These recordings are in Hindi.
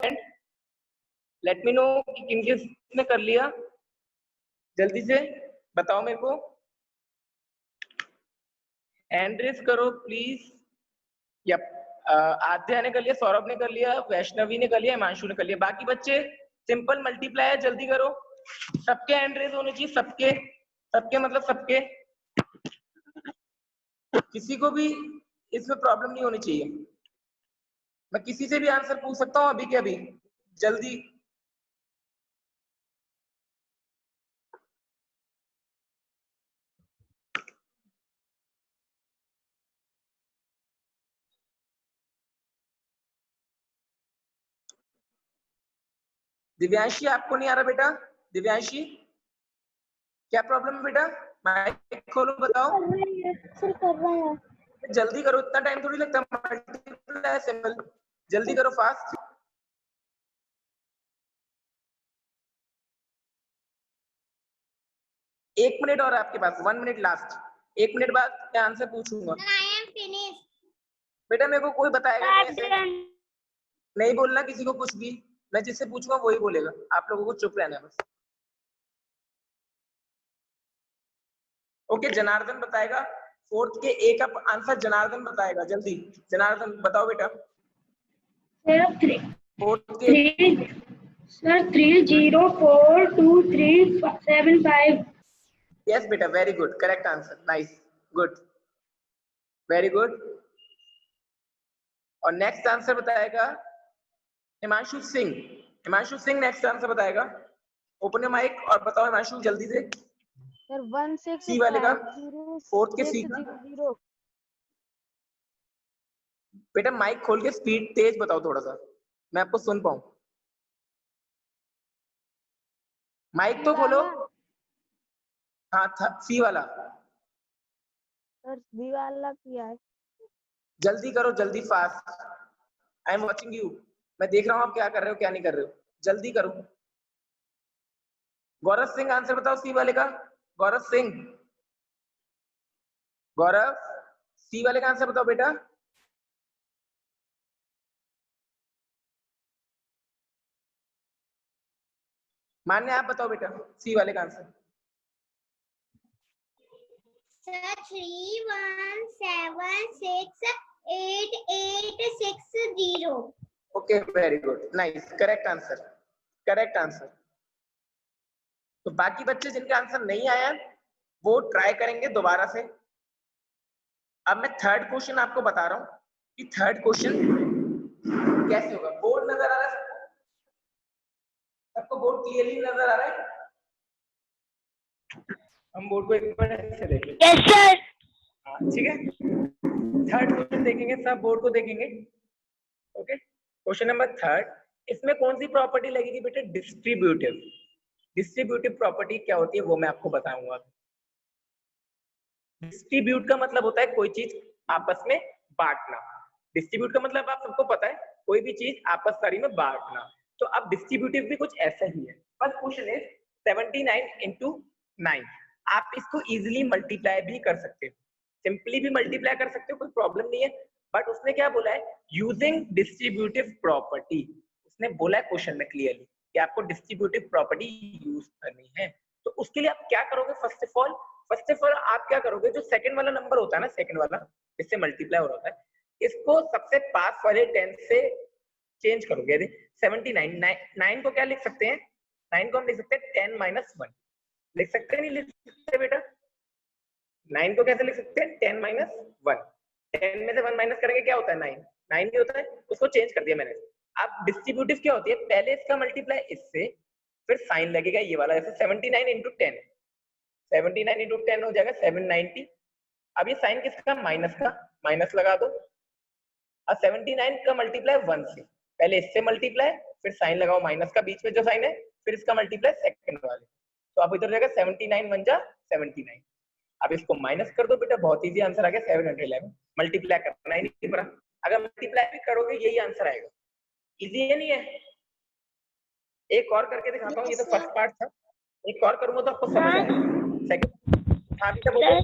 हैंड, लेट मी नो कि किन किसने कर लिया, जल्दी से बताओ मेरे को, हैंड रेस करो प्लीज। यप, आद्या ने कर लिया, सौरभ ने कर लिया, वैष्णवी ने कर लिया, हिमांशु ने कर लिया। बाकी बच्चे सिंपल मल्टीप्लाई है, जल्दी करो। सबके हैंड रेस होने चाहिए, सबके सबके मतलब सबके, किसी को भी इसमें प्रॉब्लम नहीं होनी चाहिए। मैं किसी से भी आंसर पूछ सकता हूँ अभी के अभी, जल्दी। दिव्यांशी आपको नहीं आ रहा बेटा? दिव्यांशी क्या प्रॉब्लम है बेटा? माइक खोलो, बताओ। कर रहा है। जल्दी करो, इतना टाइम थोड़ी लगता, मल्टीप्लाई सिंपल, जल्दी करो फास्ट। एक मिनट और आपके पास, 1 मिनट लास्ट, 1 मिनट बाद मैं आंसर पूछूंगा। बेटा मेरे को कोई बताएगा नहीं, ऐसे नहीं बोलना किसी को कुछ भी, मैं जिससे पूछूंगा वही बोलेगा, आप लोगों को चुप रहना है बस। ओके, जनार्दन बताएगा, 4th के ए का आंसर जनार्दन बताएगा, जल्दी जनार्दन बताओ बेटा। सर 3042375। यस बेटा, very good, correct answer, nice, good, very good. और नेक्स्ट आंसर बताएगा हिमांशु सिंह। हिमांशु सिंह नेक्स्ट आंसर बताएगा। ओपन योर माइक और बताओ हिमांशु जल्दी से। सर 16 सी वाले का, 4th के सी का। बेटा माइक खोल के स्पीड तेज बताओ थोड़ा सा, मैं आपको सुन पाऊं। माइक तो खोलो। हाँ, सी वाला। सर सी वाला किया है। जल्दी करो, जल्दी, fast, I am watching you, मैं देख रहा हूँ आप क्या कर रहे हो क्या नहीं कर रहे हो, जल्दी करो। गौरव सिंह आंसर बताओ सी वाले का। गौरव सिंह, गौरव सी वाले का आंसर बताओ बेटा। मान्य आप बताओ बेटा सी वाले का answer. Sir 31768860। Okay, very good, nice, correct answer, correct answer. तो बाकी बच्चे जिनका आंसर नहीं आया वो ट्राई करेंगे दोबारा से। अब मैं थर्ड क्वेश्चन आपको बता रहा हूं कि थर्ड क्वेश्चन कैसे होगा। बोर्ड नजर आ रहा है सबको? सबको बोर्ड क्लियरली नजर आ रहा है? हम बोर्ड को एक बार ऐसे देख लेते हैं। Yes sir. ठीक है, थर्ड क्वेश्चन देखेंगे, सब बोर्ड को देखेंगे। ओके, क्वेश्चन नंबर थर्ड, इसमें कौन सी प्रॉपर्टी लगेगी बेटा? डिस्ट्रीब्यूटिव। डिस्ट्रीब्यूटिव प्रॉपर्टी क्या होती है वो मैं आपको बताऊंगा। डिस्ट्रीब्यूट का मतलब होता है कोई चीज आपस में बांटना। डिस्ट्रीब्यूट का मतलब आप सबको पता है, कोई भी चीज आपस सारी में बांटना। तो अब डिस्ट्रीब्यूटिव भी कुछ ऐसा ही है। First question is 79 into 9। आप इसको इजीली मल्टीप्लाई भी कर सकते हो, सिंपली भी मल्टीप्लाई कर सकते हो, कोई प्रॉब्लम नहीं है। बट उसने क्या बोला है? Using distributive property. उसने बोला है क्वेश्चन में क्लियरली कि आपको डिस्ट्रीब्यूटिव प्रॉपर्टी यूज करनी है। तो उसके लिए आप क्या करोगे? फर्स्ट ऑफ ऑल आप क्या करोगे, जो सेकंड वाला नंबर होता है ना, सेकंड वाला जिससे मल्टीप्लाई हो रहा होता है, इसको सबसे पास वाले 10 से चेंज करोगे। 79, 9 को क्या लिख सकते हैं? 9 को हम लिख सकते हैं 10 - 1 लिख सकते हैं, नहीं लिख सकते बेटा? 9 को कैसे लिख सकते हैं? 10 - 1। 10 में से 1 माइनस करेंगे क्या होता है? 9। 9 ही होता है, उसको चेंज कर दिया मैंने। अब डिस्ट्रीब्यूटिव क्या होती है? पहले इसका मल्टीप्लाई इससे, फिर साइन लगेगा ये वाला, जैसे 79 into 10, 79 into 10 हो जाएगा 790। अब ये साइन किसका? माइनस का, माइनस लगा दो। अब 79 का मल्टीप्लाई 1 से, पहले इससे मल्टीप्लाई, फिर साइन लगाओ माइनस का बीच में जो साइन है, फिर इसका मल्टीप्लाई सेकंड वाले। तो अब इधर जाएगा 79 1 जा 79। अब इसको माइनस कर दो बेटा, बहुत इजी आंसर आ गया 711। मल्टीप्लाई करना ही नहीं पड़ा, अगर मल्टीप्लाई भी करोगे यही आंसर आएगा। इजी है नहीं है? एक और करके दिखाता हूँ, ये तो फर्स्ट पार्ट था, एक और करूंगा तो आपको समझ आएगा। सेकंड, हाँ बेटा बोलो।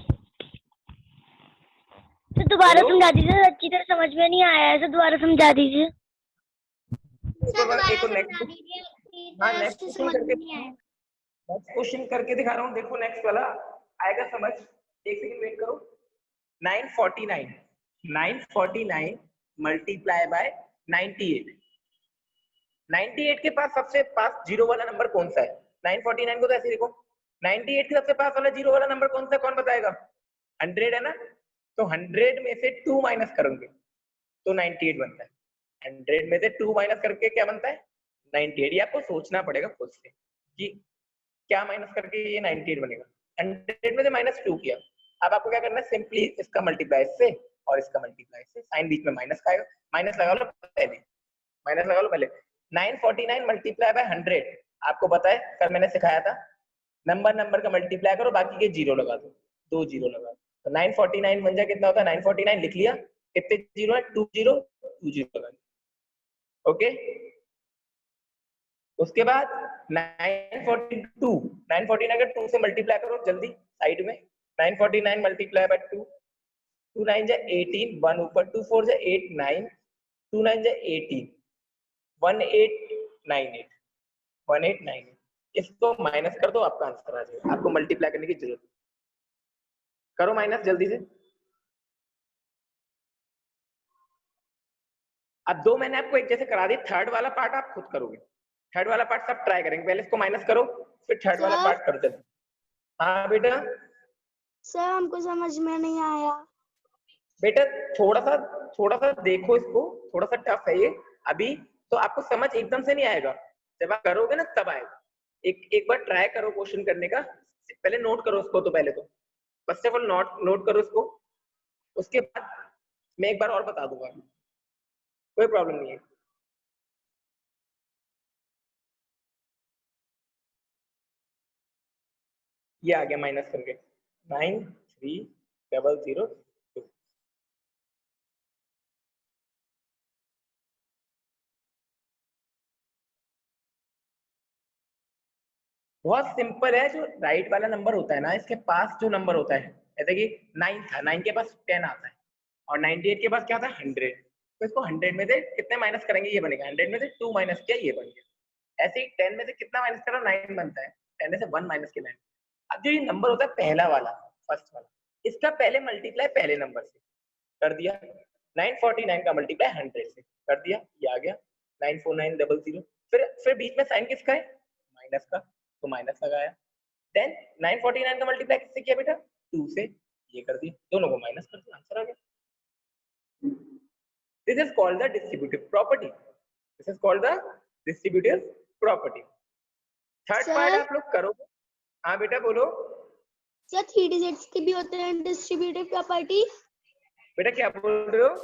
तो दोबारा समझा दीजिए, अच्छी तरह समझ में नहीं आया है, तो दोबारा समझा दीजिए। एक और नेक्स्ट, हाँ नेक्स्ट क्वेश्चन करके, नेक्स्ट क्वेश्चन करके दिखा रहा हूँ, देखो नेक्स्ट वाला आएगा समझ, एक सेकंड वेट करो। 949 मल्टीप्लाई बाय 98, 98 के पास सबसे पास जीरो वाला नंबर कौन सा है? 949 को तो ऐसे लिखो, 98 के सबसे पास वाला जीरो वाला नंबर कौन सा है, कौन बताएगा? 100 है ना, तो 100 में से 2 माइनस करोगे तो 98 बनता है। 100 में से 2 माइनस करके क्या बनता है? 98। ये आपको सोचना पड़ेगा खुद से कि क्या माइनस करके ये 98 बनेगा। 100 में से -2 किया, अब आपको क्या करना है, सिंपली इसका मल्टीप्लाई इससे और इसका मल्टीप्लाई इससे, साइन बीच में माइनस का आएगा, माइनस लगा लो पहले, माइनस लगा लो पहले। 949 मल्टीप्लाई बाय 100, आपको पता है कल मैंने सिखाया था, नंबर का मल्टीप्लाई करो, बाकी के जीरो लगा दो, 2 जीरो लगा दो, तो 949 बन जाए कितना होता है? 949 लिख लिया, कितने जीरो है? 2 जीरो, 2 जीरो लगा दिया। ओके, उसके बाद 949 अगर 2 से मल्टीप्लाई करो जल्दी साइड में, 949 मल्टीप्लाई बाय 2, 2 9 जा 18, 1 ऊपर, 2 4 जा 8 9, 2 9 जा 18, 1898, 1898। इसको माइनस कर दो, आपका आंसर आ जाएगा, आपको मल्टीप्लाई करने की जरूरत, करो माइनस जल्दी से। अब दो मैंने आपको एक जैसे करा दी, थर्ड वाला पार्ट आप खुद करोगे, थर्ड वाला पार्ट सब ट्राई करेंगे, पहले इसको माइनस करो फिर थर्ड वाला पार्ट कर देते। हाँ बेटा, सर हमको समझ में नहीं आया। बेटा थोड़ा सा देखो इसको, थोड़ा सा टफ है ये अभी, तो आपको समझ एकदम से नहीं आएगा, जब आप करोगे ना तब आएगा। एक बार ट्राई करो क्वेश्चन करने का, पहले नोट करो उसको, तो पहले तो फर्स्ट ऑफ ऑल नोट करो इसको, उसके बाद मैं एक बार और बता दूंगा, कोई प्रॉब्लम नहीं है। ये आ गया माइनस करके 93002। बहुत सिंपल है, जो राइट वाला नंबर होता है ना, इसके पास जो नंबर होता है, जैसे कि 9 था, 9 के पास 10 आता है, और 98 के पास क्या था? 100, तो इसको 100 में से कितने माइनस करेंगे? ये बनेगा, 100 में से 2 माइनस किया, ये बन गया। ऐसे ही 10 में से कितना माइनस करा? 9 बनता है, 10 में से 1 माइनस किया 9। अब जो ये नंबर होता है पहला वाला, फर्स्ट वाला, इसका पहले मल्टीप्लाई पहले नंबर से कर दिया, 949 का मल्टीप्लाई 100 से कर दिया, ये आ गया 94900। फिर बीच में साइन किसका है? माइनस का, तो माइनस लगाया। देन 949 का मल्टीप्लाई किससे किया बेटा? 2 से, ये कर दिया, दोनों को माइनस कर दिया, आंसर आ गया। This is called the distributive property, this is called the distributive property. Third part आप लोग करोगे। हाँ बेटा बोलो। सर 3 डिजिट्स के भी होते हैं डिस्ट्रीब्यूटिव प्रॉपर्टी? बेटा क्या बोल रहे हो?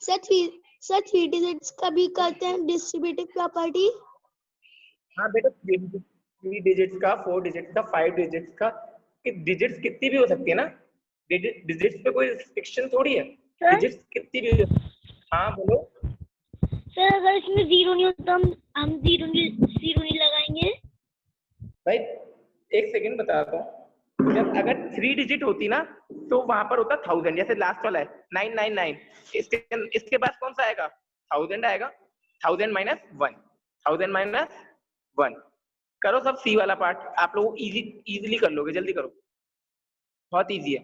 सर 3 डिजिट्स का भी करते हैं डिस्ट्रीब्यूटिव प्रॉपर्टी? हाँ बेटा, 3 डिजिट्स का, 4 डिजिट्स का, 5 डिजिट्स का, डिजिट्स कितनी भी हो सकती है ना, डिजिट्स पे कोई रिस्ट्रिक्शन थोड़ी है, डिजिट्स कितनी भी हो सकती है। हाँ बोलो। सर अगर इसमें जीरो नहीं होता हम जीरो नहीं लगाएंगे? भाई एक सेकंड बताता हूँ, जब अगर 3 डिजिट होती ना तो वहां पर होता 1000, जैसे लास्ट वाला है 999, इसके पास कौन सा आएगा? 1000 आएगा, 1000 माइनस 1, 1000 माइनस 1। करो सब सी वाला पार्ट, आप लोग इजीली कर लोगे, जल्दी करो, बहुत इजी है।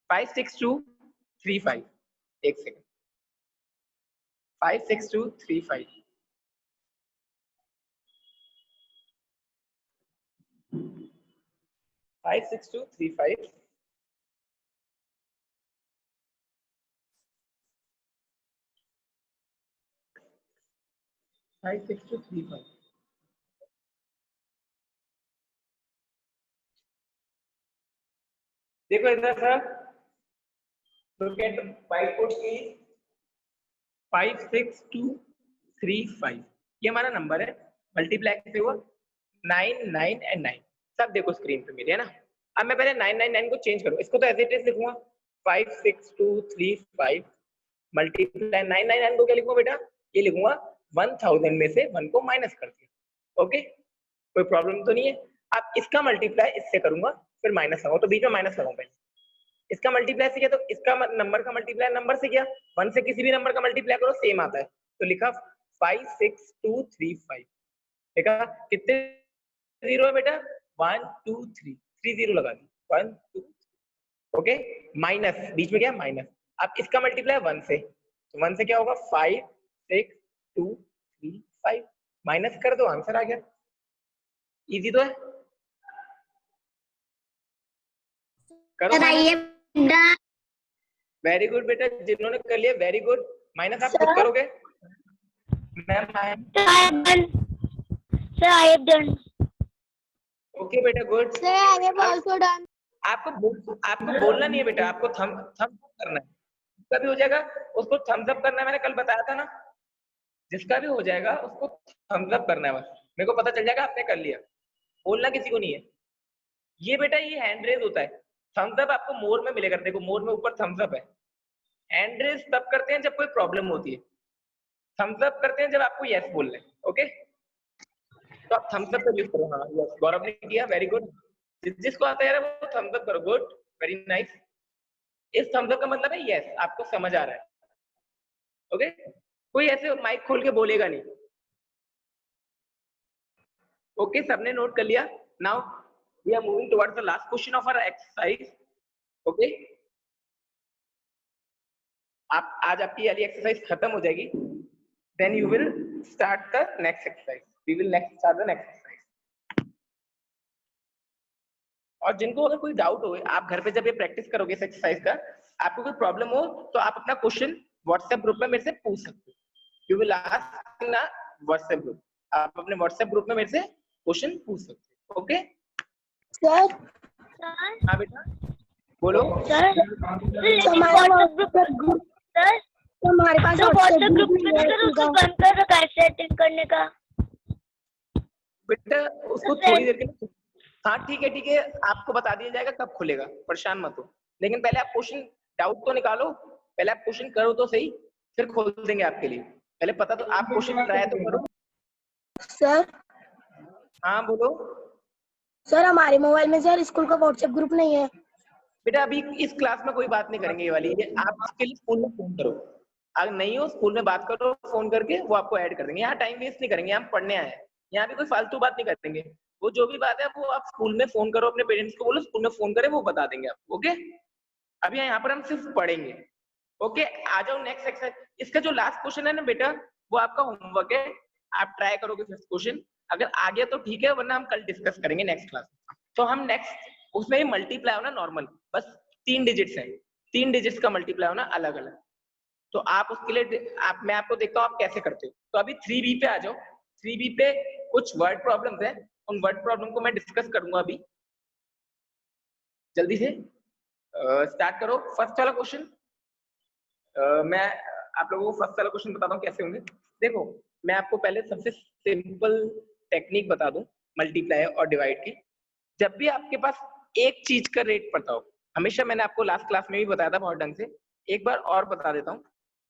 56235, एक सेकंड, 56235, 56235, 56235। देखो इधर sir, look at the whiteboard please। 56235 ये हमारा नंबर है, मल्टीप्लाई कैसे हुआ? 9 9 एंड 9, सब देखो स्क्रीन पे मेरे, है ना। अब मैं पहले 999 को चेंज करूँ, इसको तो एज इट इज लिखूंगा, 56235 मल्टीप्लाई 999 को क्या लिखूंगा बेटा? ये लिखूंगा 1000 में से 1 को माइनस कर दिया। ओके, कोई प्रॉब्लम तो नहीं है। अब इसका मल्टीप्लाई इससे करूंगा, फिर माइनस लगाऊं, तो बीच में माइनस लगाऊं पहले। इसका मल्टीप्लाई से किया तो इसका नंबर का मल्टीप्लाई नंबर से किया, 1 से किसी भी नंबर का मल्टीप्लाई करो सेम आता है, तो लिखा 5 6 2 3 5। देखा कितने जीरो है बेटा? 1 2 3, 3 जीरो लगा दी, 1 2। ओके, माइनस बीच में क्या माइनस। अब इसका मल्टीप्लाई 1 से, तो 1 से क्या होगा? 5 6 2 3 5, माइनस कर दो आंसर आ गया। इजी तो है, करो माइनस। वेरी गुड बेटा, जिन्होंने कर लिया वेरी गुड। माइनस आप खुद करोगे ma'am? Sir, I have done. Okay बेटा, good. Sir, I have also done. आपको बोलना नहीं है बेटा, आपको थम्स अप करना है। जिसका भी हो जाएगा उसको थम्स अप करना है, मैंने कल बताया था ना। जिसका भी हो जाएगा उसको थम्स अप करना है, बस मेरे को पता चल जाएगा आपने कर लिया। बोलना किसी को नहीं है। ये बेटा ये हैंड रेज होता है। थम्स अप आपको मोर में मिलेगा, देखो मोर में ऊपर थम्स अप है। हैंड रेज तब करते हैं जब कोई प्रॉब्लम होती है, थम्स अप करते हैं जब आपको यस बोलना है। ओके, तो आप थम्स अप का यूज करो। हाँ यस, गौरव ने किया, वेरी गुड। जिसको आता है वो थम्स अप करो, गुड, वेरी नाइस। इस थम्स अप का मतलब है यस, आपको समझ आ रहा है। ओके, कोई ऐसे माइक खोल के बोलेगा नहीं। ओके, सबने नोट कर लिया। Now we are moving towards the last question of our exercise. Okay, आप आज आपकी वाली एक्सरसाइज खत्म हो जाएगी, then you will start the next exercise. We will next start the next exercise. और जिनको अगर कोई डाउट हो, आप घर पे जब ये प्रैक्टिस करोगे इस एक्सरसाइज का, आपको कोई प्रॉब्लम हो तो आप अपना क्वेश्चन व्हाट्सएप ग्रुप में मेरे से पूछ सकते हो। You will ask in WhatsApp group, आप अपने व्हाट्सएप ग्रुप में मेरे से क्वेश्चन पूछ सकते हो। ओके Sir, हाँ बेटा बोलो। Sir, WhatsApp group. Sir, हमारे पास तो WhatsApp group में तो सर उसको बंद कर रखा है सेटिंग करने का। बेटा उसको थोड़ी देर के लिए, हाँ ठीक है, आपको बता दिया जाएगा कब खुलेगा, परेशान मत हो। लेकिन पहले आप क्वेश्चन डाउट तो निकालो, पहले आप क्वेश्चन करो तो सही, फिर खोल देंगे आपके लिए। पहले पता तो आप क्वेश्चन ट्राई तो करो। सर, हाँ बोलो। सर हमारे मोबाइल में सर स्कूल का व्हाट्सएप ग्रुप नहीं है। बेटा अभी इस क्लास में कोई बात नहीं करेंगे ये वाली, ये आप इसके लिए स्कूल में फोन करो। अगर नहीं हो स्कूल में बात करो फोन करके, वो आपको ऐड कर देंगे। यहाँ टाइम वेस्ट नहीं करेंगे, हम पढ़ने आए हैं, यहाँ भी कोई फालतू बात नहीं करेंगे। वो जो भी बात है वो आप स्कूल में फोन करो, अपने पेरेंट्स को बोलो स्कूल में फोन करें, वो बता देंगे आपको। ओके, अभी यहाँ पर हम सिर्फ पढ़ेंगे। ओके, आ जाओ नेक्स्ट एक्सरसाइज। इसका जो लास्ट क्वेश्चन है ना बेटा, वो आपका होमवर्क है, आप ट्राई करोगे फिफ्थ क्वेश्चन। अगर आ गया तो ठीक है, वरना हम कल डिस्कस करेंगे नेक्स्ट क्लास। तो हम नेक्स्ट उसमें मल्टीप्लाई होना नॉर्मल, बस 3 डिजिट्स है, 3 डिजिट्स का मल्टीप्लाई होना अलग अलग। तो आप उसके लिए मैं आपको देखता हूँ आप कैसे करते हो। तो अभी 3B पे आ जाओ। 3B पे कुछ वर्ड प्रॉब्लम्स है, उन वर्ड प्रॉब्लम को मैं डिस्कस करूंगा अभी। जल्दी से स्टार्ट करो। फर्स्ट वाला क्वेश्चन मैं आप लोगों को फर्स्ट वाला क्वेश्चन बताता हूँ कैसे होंगे। देखो मैं आपको पहले सबसे सिंपल टेक्निक बता दूं मल्टीप्लाई और डिवाइड की। जब भी आपके पास एक चीज का रेट पता हो, हमेशा मैंने आपको लास्ट क्लास में भी बताया था बहुत ढंग से, एक बार और बता देता हूँ।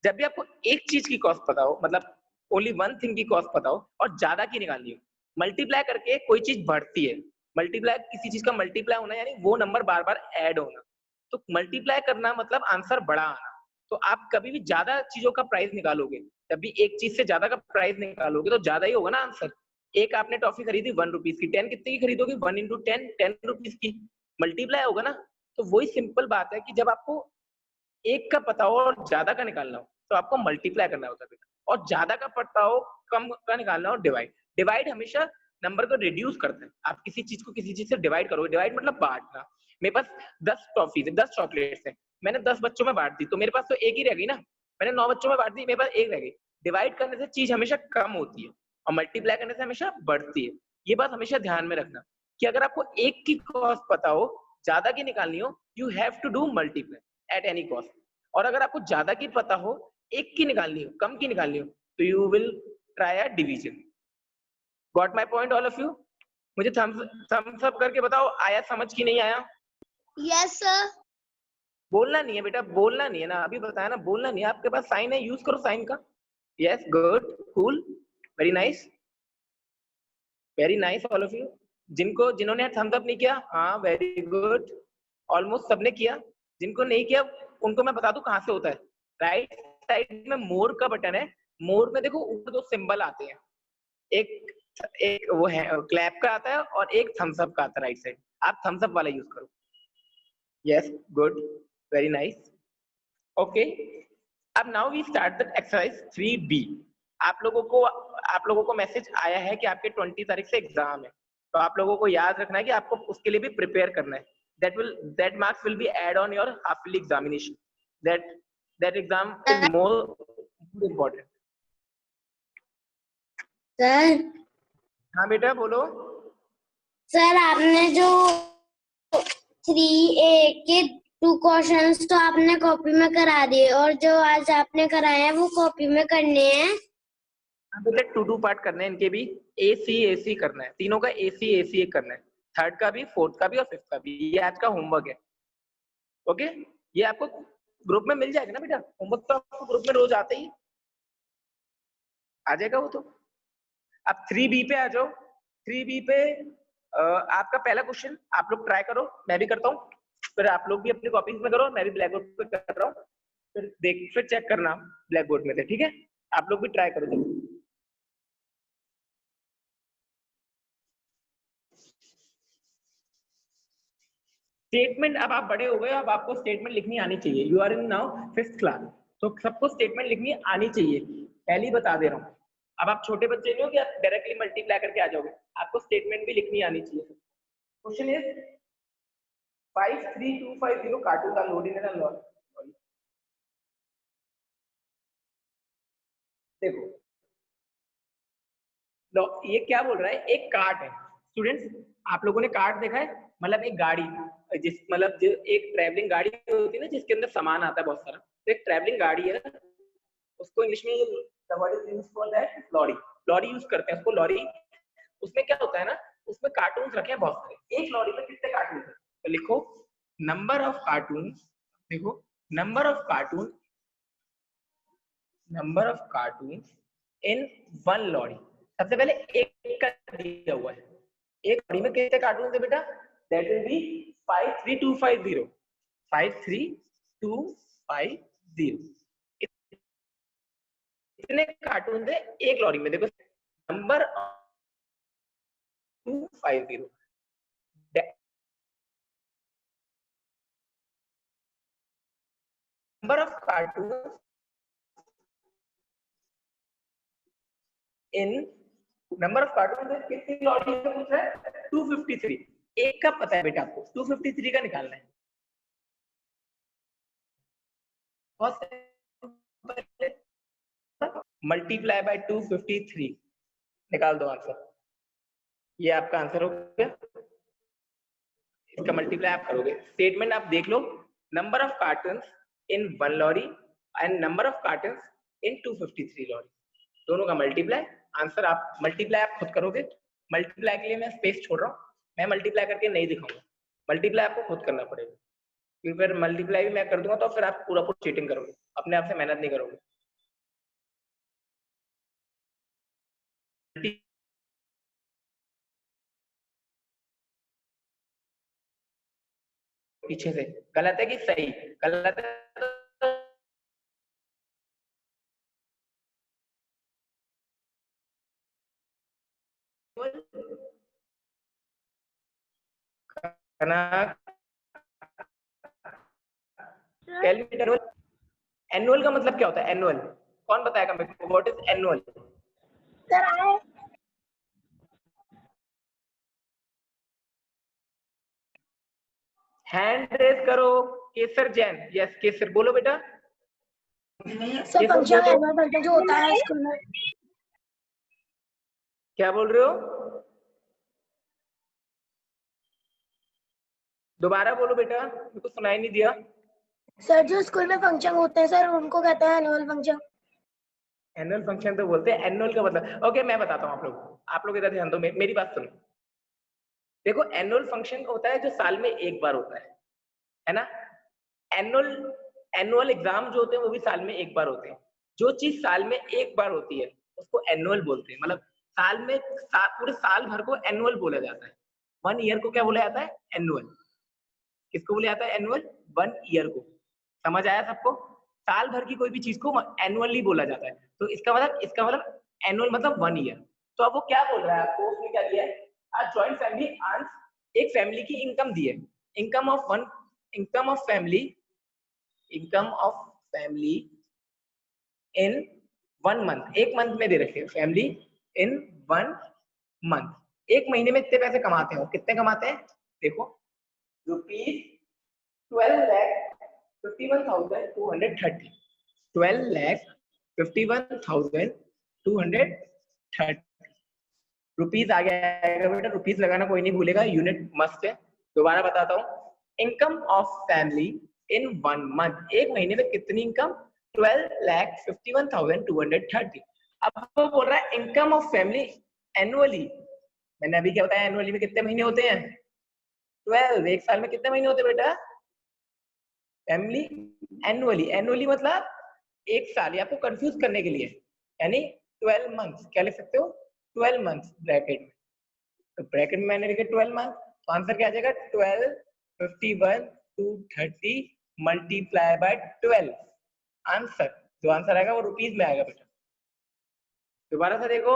जब भी आपको एक चीज की कॉस्ट पता हो, मतलब ओनली वन थिंग की कॉस्ट पता हो और ज्यादा की निकालनी हो, मल्टीप्लाई करके कोई चीज बढ़ती है। मल्टीप्लाई किसी चीज का मल्टीप्लाई होना यानी वो नंबर बार बार ऐड होना। तो मल्टीप्लाई करना मतलब आंसर बड़ा आना। तो आप कभी भी ज्यादा चीजों का प्राइस निकालोगे, जब भी एक चीज से ज्यादा का प्राइस निकालोगे तो ज्यादा ही होगा ना आंसर। एक आपने टॉफी खरीदी 1 रुपीज की, 10 कितने की खरीदोगे? 1 इंटू 10, 10 रुपीज की, मल्टीप्लाई होगा ना। तो वही सिंपल बात है कि जब आपको एक का पता हो और ज्यादा का निकालना हो तो आपको मल्टीप्लाई करना होता है बेटा, और ज्यादा का पता हो कम का निकालना हो डिवाइड। डिवाइड हमेशा नंबर को रिड्यूस करता है। आप किसी चीज को किसी चीज से डिवाइड करोगे, डिवाइड मतलब बांटना। मेरे पास 10 टॉफीज है, 10 चॉकलेट्स है, मैंने 10 बच्चों में बांट दी तो मेरे पास तो एक ही रह गई ना। मैंने 9 बच्चों में बांट दी, मेरे पास एक रह गई। डिवाइड करने से चीज हमेशा कम होती है और मल्टीप्लाई करने से हमेशा बढ़ती है। ये बात हमेशा ध्यान में रखना कि अगर आपको एक की कॉस्ट पता हो, ज्यादा की निकालनी हो, you have to do multiply at any cost. और अगर आपको ज्यादा की पता हो, एक की निकालनी हो, कम की निकालनी हो, तो you will try a division. Got my point all of you? मुझे थम्स अप करके बताओ आया समझ की नहीं आया? Yes sir. बोलना नहीं है बेटा, बोलना नहीं है ना, अभी बताया ना, बोलना नहीं है। आपके पास साइन है, यूज करो साइन का। Yes, good, cool, very nice, very nice all of you. जिन्होंने थम्स अप नहीं किया, हाँ वेरी गुड, ऑलमोस्ट सबने किया। जिनको नहीं किया उनको मैं बता दूं कहाँ से होता है। राइट साइड में मोर का बटन है, मोर में देखो ऊपर दो सिंबल आते हैं, एक एक वो है क्लैप का आता है और एक थम्स अप का आता है राइट साइड, आप थम्स अप वाला यूज करो। Yes good, very nice, okay. अब now we start the exercise 3B। आप लोगों को मैसेज आया है कि आपके 20 तारीख से एग्जाम है, तो आप लोगों को याद रखना है कि आपको उसके लिए भी प्रिपेयर करना है। that marks will be add on your half yearly examination. that exam is more important. Sir हाँ बेटा बोलो। सर आपने जो 3A के 2 क्वेश्चंस तो आपने कॉपी में करा दिए और जो आज आपने कराए हैं वो कॉपी में करने हैं। हाँ बेटा 2 पार्ट करने हैं इनके भी, AC करना है, तीनों का AC करना है, थर्ड का भी, फोर्थ का भी और फिफ्थ का भी। ये आज का होमवर्क है, ओके। ये आपको ग्रुप में मिल जाएगा ना बेटा, होमवर्क तो आपको ग्रुप में रोज आते ही आ जाएगा वो तो। अब 3B पे आ जाओ। 3B पे आपका पहला क्वेश्चन आप लोग ट्राई करो, मैं भी करता हूँ, फिर आप लोग भी अपनी कॉपीज में करो, मैं भी ब्लैक बोर्ड पे कर रहा हूँ, फिर चेक करना ब्लैक बोर्ड में से, ठीक है। आप लोग भी ट्राई करो जरूर। स्टेटमेंट, अब आप बड़े हो गए, अब आपको स्टेटमेंट लिखनी आनी चाहिए। You are in now 5th class, तो सबको स्टेटमेंट लिखनी आनी चाहिए, पहले ही बता दे रहा हूँ। अब आप छोटे बच्चे नहीं हो कि आप डायरेक्टली मल्टीप्लाई करके आ जाओगे, आपको स्टेटमेंट भी लिखनी आनी चाहिए। Question is 53250 carton are loaded in a lorry. देखो ये क्या बोल रहा है, एक कार्ट है स्टूडेंट्स, आप लोगों ने कार्ट देखा है, मतलब एक गाड़ी, एक ट्रैवलिंग गाड़ी होती है ना जिसके अंदर सामान आता है बहुत सारा, तो एक ट्रैवलिंग गाड़ी है, उसको इंग्लिश में लॉरी, लॉरी यूज करते हैं उसको, लॉरी। उसमें क्या होता है ना, उसमें कार्टून रखे हैं बहुत सारे, एक लॉरी में कितने कार्टून है, तो लिखो नंबर ऑफ कार्टून, देखो number of carton in one lorry. सबसे पहले एक का दिया हुआ है, एक लॉरी में कितने कार्टून है बेटा, दैट विल बी 53250, 53250। इतने कार्टून थे एक लॉरी में, देखो number 250, number of carton in, number of cartoon कितनी लॉरी में पूछ रहा है, 253। एक का पता है बेटा आपको, 253 का निकालना है, मल्टीप्लाई बाय 253, निकाल दो आंसर। ये आपका आंसर हो गया, इसका मल्टीप्लाई आप करोगे। स्टेटमेंट आप देख लो, number of cartons in one lorry and number of cartons in 253 lorry, दोनों का मल्टीप्लाई। आंसर आप मल्टीप्लाई आप खुद करोगे, मल्टीप्लाई के लिए मैं स्पेस छोड़ रहा हूँ, मैं मल्टीप्लाई करके नहीं दिखाऊंगा, मल्टीप्लाई आपको खुद करना पड़ेगा, क्योंकि फिर मल्टीप्लाई भी मैं कर दूंगा तो फिर आप पूरा चीटिंग करोगे, अपने आप से मेहनत नहीं करोगे। पीछे से गलत है कि सही, गलत है एनुअल का मतलब क्या होता है, एनुअल कौन बताएगा मेरे को, व्हाट इज एनुअल? सर आए हैंड रेज करो, केसर जैन, यस केसर बोलो बेटा। सर फंक्शन एनुअल फंक्शन जो होता है स्कूल में। क्या बोल रहे हो, दोबारा बोलो बेटा, मेरे को सुनाई नहीं दिया। सर जो स्कूल में फंक्शन होते हैं सर उनको कहते हैं एनुअल फंक्शन। एनुअल फंक्शन तो बोलते हैं, एनुअल का मतलब ओके मैं बताता हूँ आप लोग इधर ध्यान दो, मेरी बात सुनो। देखो एनुअल फंक्शन होता है जो साल में एक बार होता है ना। एनुअल एग्जाम जो होते हैं वो भी साल में एक बार होते हैं। जो चीज साल में एक बार होती है उसको एनुअल बोलते हैं, मतलब साल में पूरे साल भर को एनुअल बोला जाता है। 1 ईयर को क्या बोला जाता है, एनुअल। किसको बोला जाता है एनुअल, 1 ईयर को। समझ आया सबको? साल भर की कोई भी चीज को एनुअली बोला जाता है। तो इसका मतलब एनुअल मतलब 1 ईयर। तो अब वो क्या बोल रहा है आपको, उसने क्या दिया है, अ जॉइंट फैमिली अर्न्स, एक फैमिली की इनकम दी है, income of family in 1 month, एक मंथ में दे रखे हैं, फैमिली इन 1 मंथ, एक महीने में इतने पैसे कमाते हो, कितने कमाते हैं देखो, ₹12,51,230, 12,51,230 रुपीज आ गया बेटा, रुपीज लगाना कोई नहीं भूलेगा, यूनिट मस्ट है। दोबारा बताता हूँ, income of family in 1 month, एक महीने में कितनी इनकम, 12,51,230। अब वो बोल रहा है इनकम ऑफ फैमिली एनुअली, मैंने अभी क्या बताया, एनुअली में कितने महीने होते हैं, 12, एक साल में कितने महीने होते हैं बेटा, फैमिली एनुअली मतलब एक साल, आपको कंफ्यूज करने के लिए, यानी 12 मंथ्स, क्या लिख सकते हो 12 मंथ्स ब्रैकेट में, तो ब्रैकेट में मैंने लिखा 12 मंथ, तो आंसर क्या आ जाएगा 12,51,230 मल्टीप्लाई बाय 12, आंसर जो आंसर आएगा वो रुपीज में आएगा बेटा। दोबारा से देखो,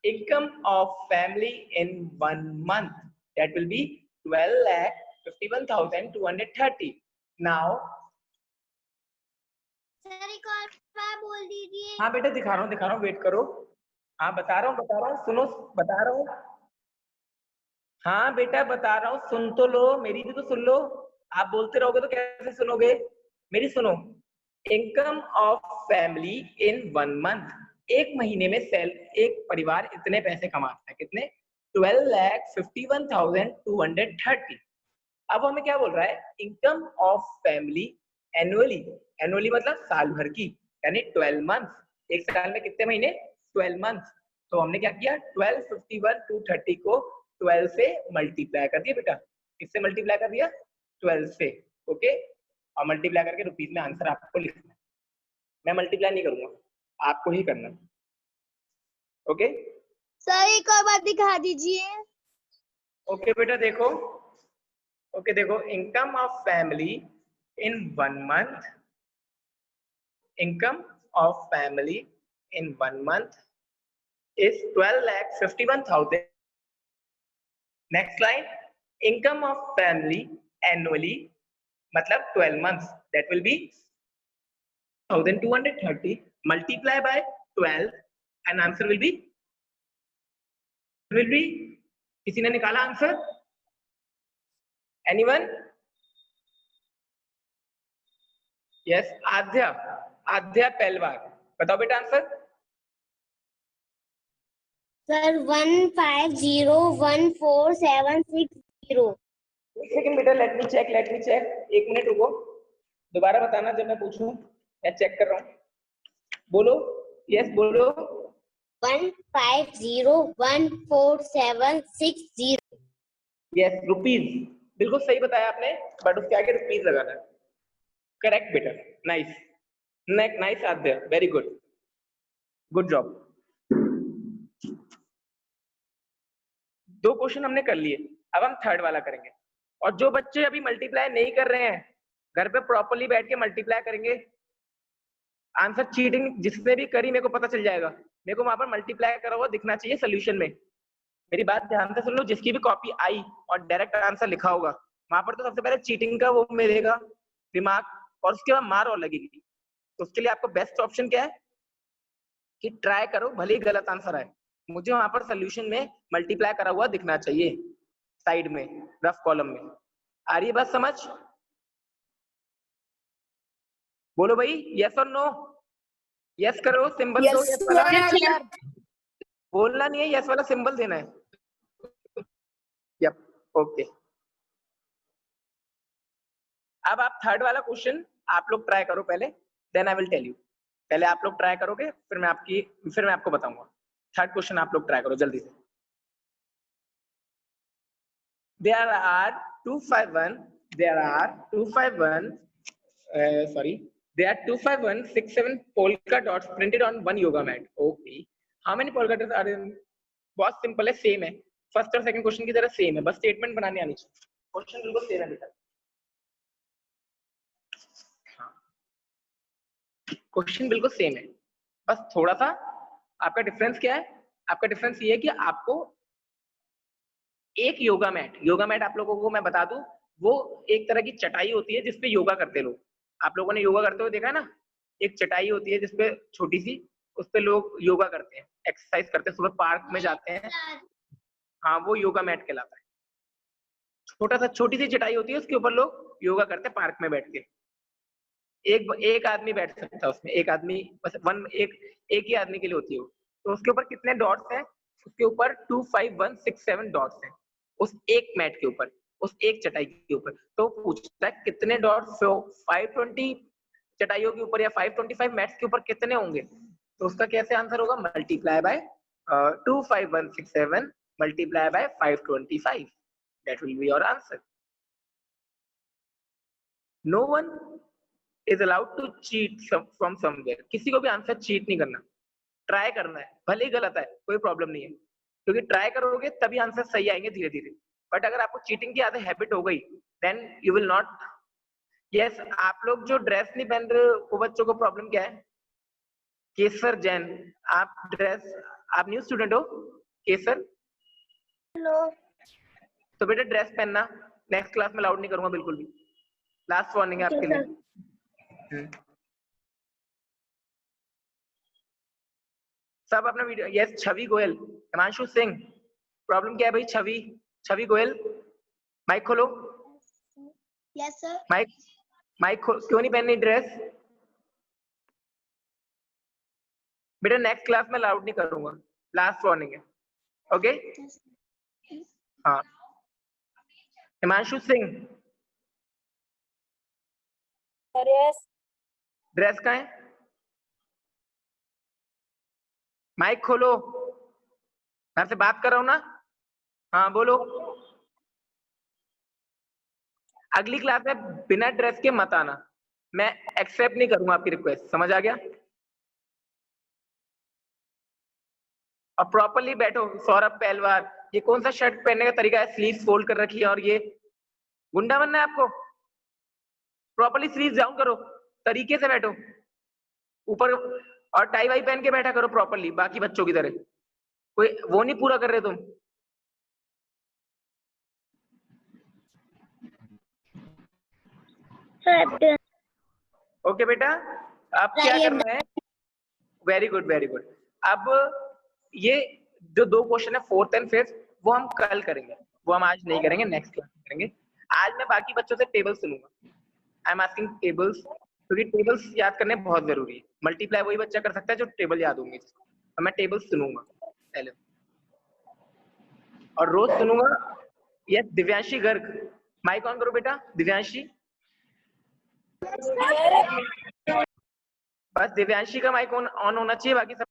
income of family in 1 month, that will B 12,51,230। Now sir एक और बार बोल दीजिए। हाँ बेटा दिखा रहा हूँ, वेट करो, हाँ बता रहा हूँ, सुनो, बता रहा हूँ, हाँ बेटा बता रहा हूँ, सुन तो लो, मेरी भी तो सुन लो, आप बोलते रहोगे तो कैसे सुनोगे, मेरी सुनो, income of family in 1 month, एक महीने में एक परिवार इतने पैसे कमाता है, कितने, 12,51,230। अब हमें क्या बोल रहा है, इनकम ऑफ फैमिली एनुअली मतलब साल भर की, यानी 12 मंथ, एक साल में कितने महीने, 12 मंथ। तो हमने क्या किया, 12,51,230 को 12 से मल्टीप्लाई कर दिया बेटा, किससे मल्टीप्लाई कर दिया, 12 से, ओके, और मल्टीप्लाई करके रुपीज में आंसर आपको लिखना है, मैं मल्टीप्लाई नहीं करूंगा, आपको ही करना है, ओके। सर एक और बात दिखा दीजिए। ओके बेटा देखो, ओके देखो, income of family in 1 month, income of family in 1 month is 12,51,000. Next line, income of family annually मतलब 12 months, that will be 1,230 multiply by 12 and answer will be किसी ने निकाला आंसर, anyone? yes, आध्या पहलवान, बताओ बेटा आंसर। सर 15014760। एक सेकंड बेटा, लेट मी चेक, एक मिनट रुको, दोबारा बताना जब मैं पूछूं, मैं चेक कर रहा हूँ, बोलो, यस बोलो, 15014760। यस रुपीज, बिल्कुल सही बताया आपने, बट उसके आगे रुपीज लगाना है, करेक्ट बेटा, nice, nice Aadya, very good, good job. 2 question हमने कर लिए, अब हम थर्ड वाला करेंगे, और जो बच्चे अभी मल्टीप्लाई नहीं कर रहे हैं, घर पे प्रॉपर्ली बैठ के मल्टीप्लाई करेंगे, आंसर चीटिंग जिसने भी करी मेरे को पता चल जाएगा, मेरे को वहां पर मल्टीप्लाई करा हुआ दिखना चाहिए सोल्यूशन में, मेरी बात ध्यान से सुन लो, जिसकी भी कॉपी आई और डायरेक्ट आंसर लिखा होगा वहां पर तो सबसे पहले चीटिंग का वो मिलेगा दिमाग, और उसके बाद मार और लगेगी, तो उसके लिए आपको बेस्ट ऑप्शन क्या है कि ट्राई करो, भले ही गलत आंसर आए, मुझे वहां पर सोल्यूशन में मल्टीप्लाई करा हुआ दिखना चाहिए, साइड में रफ कॉलम में, आ रही है बात समझ, बोलो भाई यस और नो, यस करो, सिंबल दो यस वाला, बोलना नहीं है, यस वाला सिंबल देना है, यप, ओके। अब आप थर्ड वाला क्वेश्चन आप लोग ट्राई करो पहले, then I will tell you, पहले आप लोग ट्राई करोगे, फिर मैं आपको बताऊंगा, थर्ड क्वेश्चन आप लोग ट्राई करो जल्दी से। There are 25167 polka dots printed on one yoga mat. Okay. How many polka dots are in? बहुत सिंपल है, सेम है, फर्स्ट और सेकंड क्वेश्चन की तरह सेम है, बस स्टेटमेंट बनाने आनी चाहिए, क्वेश्चन बिल्कुल सेम है बेटा। क्वेश्चन बिल्कुल सेम है, बस थोड़ा सा आपका डिफरेंस क्या है? आपका डिफरेंस ये है कि आपको एक योगा मैट आप लोगों को मैं बता दूं, वो एक तरह की चटाई होती है जिसपे योगा करते लोग। आप लोगों ने योगा करते हुए देखा है ना? एक चटाई होती है जिसपे छोटी सी, उस पे लोग योगा करते हैं, एक्सरसाइज करते हैं, सुबह पार्क में जाते हैं। हाँ, वो योगा मैट कहलाता है। छोटा सा छोटी सी चटाई होती है, उसके ऊपर लोग योगा करते हैं पार्क में बैठ के। एक आदमी बैठ सकता है उसमें, एक आदमी बस एक ही आदमी के लिए होती है वो। तो उसके ऊपर कितने डॉट्स हैं? उसके ऊपर 2 5 1 6 7 डॉट्स हैं उस एक मैट के ऊपर, उस एक चटाई के ऊपर। तो पूछता है कितने डॉट्स 520 चटाइयों के ऊपर या 525 मैट्स के ऊपर कितने होंगे? तो उसका कैसे आंसर होगा? Multiply by 2 5 1 6 7 multiply by 525, that will be your answer. No one is allowed to cheat from somewhere. किसी को भी आंसर चीट नहीं करना, ट्राई करना है, भले ही गलत है कोई प्रॉब्लम नहीं है, क्योंकि ट्राई करोगे तभी आंसर सही आएंगे धीरे धीरे। बट अगर आपको चीटिंग की आदत हैबिट हो गई, then you will not. Yes, आप लोग जो ड्रेस नहीं पहन रहे हो, वो बच्चों को प्रॉब्लम क्या है? केसर जैन, आप न्यू स्टूडेंट हो केसर? हेलो तो बेटा ड्रेस पहनना, नेक्स्ट क्लास में अलाउड नहीं करूंगा बिल्कुल भी। लास्ट वार्निंग है आपके लिए। सब अपना वीडियो। यस, छवि गोयल, हिमांशु सिंह, प्रॉब्लम क्या है भाई? छवि गोयल, माइक खोलो। यस सर माइक क्यों नहीं पहननी ड्रेस? बेटा नेक्स्ट क्लास में अलाउड नहीं करूंगा, लास्ट वार्निंग है, ओके? हाँ, हिमांशु सिंह, ड्रेस कहाँ है? माइक खोलो, मैं आपसे बात कर रहा हूँ ना। हाँ बोलो। अगली क्लास में बिना ड्रेस के मत आना, मैं एक्सेप्ट नहीं करूंगा आपकी रिक्वेस्ट, समझ आ गया? और प्रॉपर्ली बैठो। सौरभ पहलवार, ये कौन सा शर्ट पहनने का तरीका है? स्लीव्स फोल्ड कर रखी है, और ये गुंडा बनना है आपको? प्रॉपर्ली स्लीव्स डाउन करो, तरीके से बैठो ऊपर, और टाई वाई पहन के बैठा करो प्रॉपर्ली, बाकी बच्चों की तरह। कोई वो नहीं पूरा कर रहे तुम। ओके बेटा, अब क्या करना है? Very good very good. अब ये जो दो क्वेश्चन है, फोर्थ एंड फिफ्थ, वो हम कल करेंगे, वो हम आज नहीं करेंगे, नेक्स्ट क्लास में करेंगे। आज मैं बाकी बच्चों से टेबल सुनूंगा। आई एम आस्किंग टेबल्स, क्योंकि टेबल्स याद करने बहुत जरूरी है। मल्टीप्लाई वही बच्चा कर सकता है जो टेबल याद होंगे, तो मैं टेबल्स सुनूंगा पहले, और रोज सुनूंगा। Yes, Divyanshi Garg, mic on करो बेटा। दिव्यांशी, बस दिव्यांशी का माइक ऑन होना चाहिए, बाकी सब